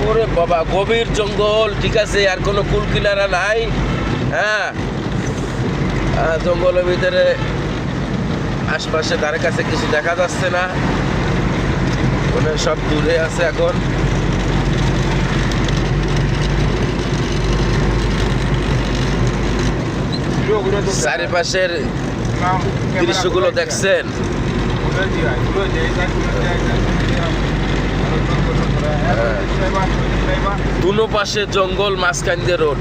ওরে বাবা, গভীর জঙ্গল, ঠিক আছে, আর কোনো কুল কিনারা নাই। হ্যাঁ, জঙ্গলের ভিতরে আশপাশে ধারে কাছে কিছু দেখা যাচ্ছে না, মানে সব দূরে আছে এখন। চারিপাশের দৃশ্যগুলো দেখছেন? দুনো পাশে জঙ্গল, মাঝখান দিয়ে রোড।